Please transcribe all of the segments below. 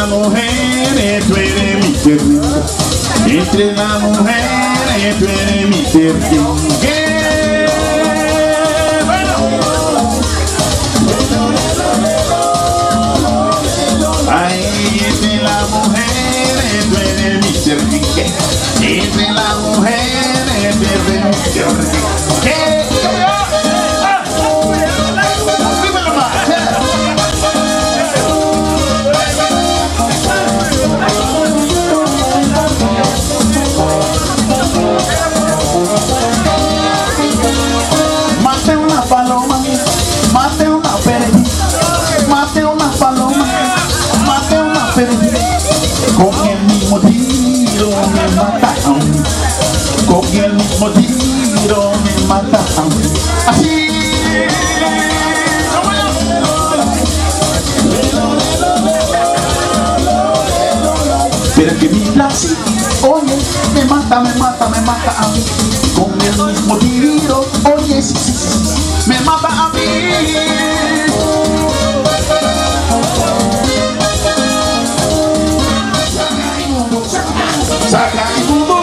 las mujeres tú eres mi ternura. Entre las mujeres tú eres mi ternura. Ay, entre las mujeres tú eres mi ternura. Entre las mujeres tú eres mi ternura. Mate una paloma, mate una perejil, mate una paloma, mate una perejil. Con el mismo tiro me mataron, con el mismo tiro me mataron. Así. Pero que mi placer, oye, me mata a mí. Con el mismo tiro, oye, sí, me mata a mí. Saca y bumbo,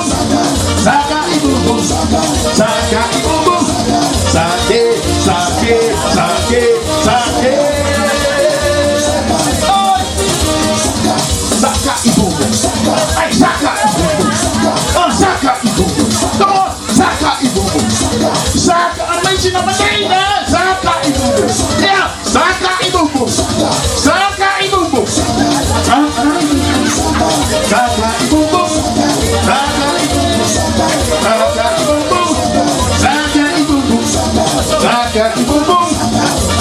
saca y bumbo, saca y bumbo, saque, saque, saque, saque. Saca y bumbo, ay, saca y bumbo, saca y bumbo, saca y bumbo, saca, amazing Medina, saca y bumbo, yeah, saca y bumbo, saca y bumbo, saca y bumbo, saca y bumbo, saca y bumbo, saca y bumbo, saca y bumbo,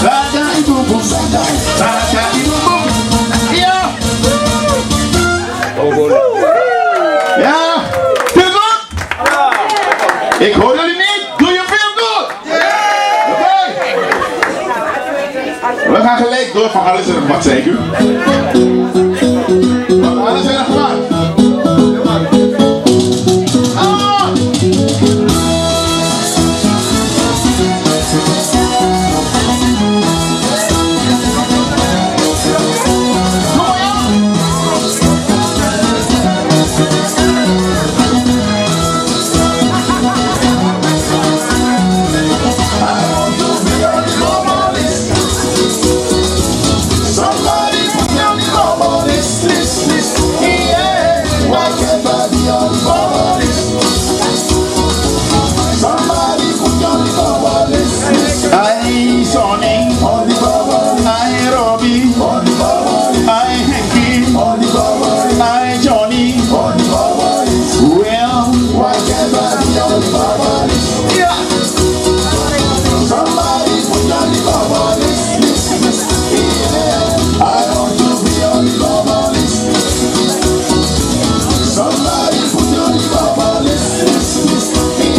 saca y bumbo, saca y bumbo, yeah. Ja, feel good? Ik hoor jullie niet. Do you feel good? Oké. We gaan gelijk door van alles en nog wat, zei ik u. Van alles en nog wat. Ay, Sonny, ay, Robbie, ay, Henky, ay, Johnny. Well, why can't I be on the bubble? Yeah. Somebody put on the bubble list. Yeah. I want to be on the bubble list. Somebody put on the bubble list.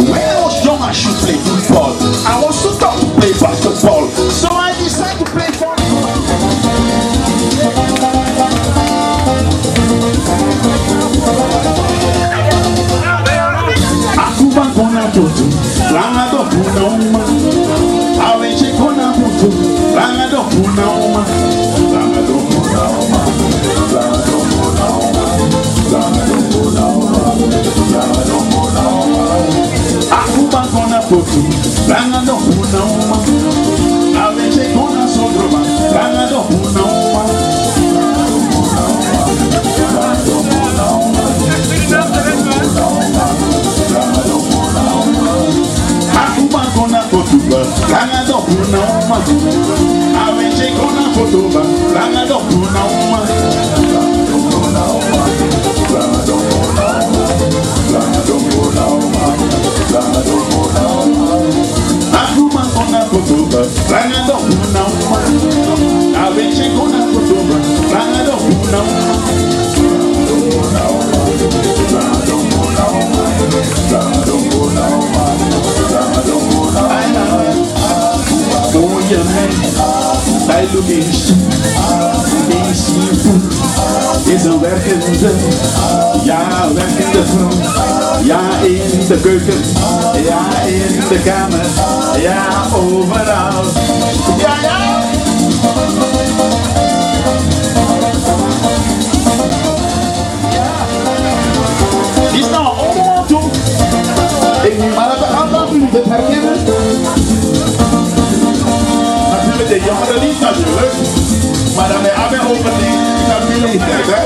When I was young, I should play football. I was too tough to play basketball, so I decided to play football. Akuba kona putu, langa do puna uma. Awenche kona putu, langa do puna uma. Langa do puna uma, langa do puna uma, langa do puna uma, langa do puna uma. Akuba kona putu, langa do puna uma. Awenche kona sodroba, langa do puna uma. Langa do puna uma, langa do puna uma. Akuba kona fotuba, langa do puna uma. Awenche kona fotuba, langa do puna uma. Langa do puna uma, langa do puna uma, langa do puna uma, langa do puna uma. Akuba kona fotuba, langa do puna uma. Awenche kona fotuba, langa do puna uma. Langa do puna uma, langa do puna uma, langa do puna uma. Oh yeah man, I look in simple. Is een werkende, ja werkende vrouw. Ja in de keuken, ja in de kamer, ja overal. Ja ja. maar dat niet natuurlijk. Maar dan heb je ook niet naar binnen gekeken, hè?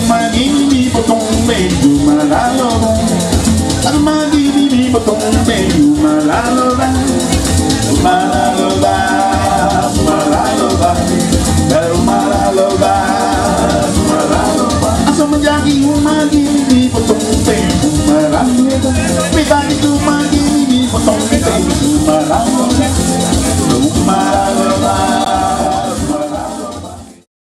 Magini botong meio malalo, magini botong meio malalo, malalo, malalo, malalo, malalo. Asa menjadi magini botong meio malalo, beda itu magini botong meio malalo, malalo.